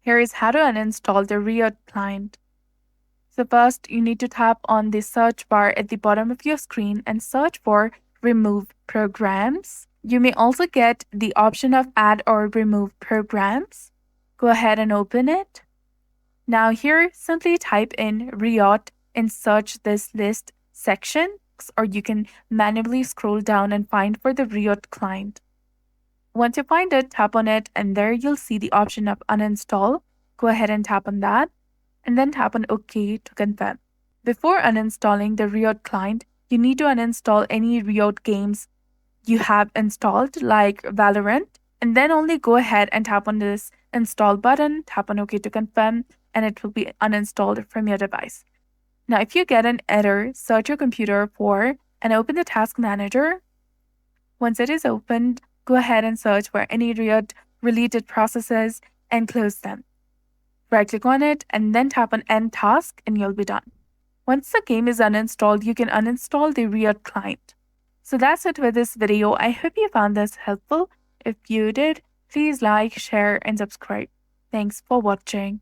Here is how to uninstall the Riot client. So first, you need to tap on the search bar at the bottom of your screen and search for Remove Programs. You may also get the option of Add or Remove Programs. Go ahead and open it. Now here, simply type in Riot in Search This List section, or you can manually scroll down and find for the Riot client. Once you find it, tap on it, and there you'll see the option of Uninstall. Go ahead and tap on that, and then tap on OK to confirm. Before uninstalling the Riot client, you need to uninstall any Riot games you have installed, like Valorant, and then only go ahead and tap on this install button, tap on OK to confirm, and it will be uninstalled from your device. Now, if you get an error, search your computer for and open the task manager. Once it is opened, go ahead and search for any Riot related processes and close them. Right-click on it and then tap on End Task and you'll be done. Once the game is uninstalled, you can uninstall the Riot client. So that's it with this video. I hope you found this helpful. If you did, please like, share, and subscribe. Thanks for watching.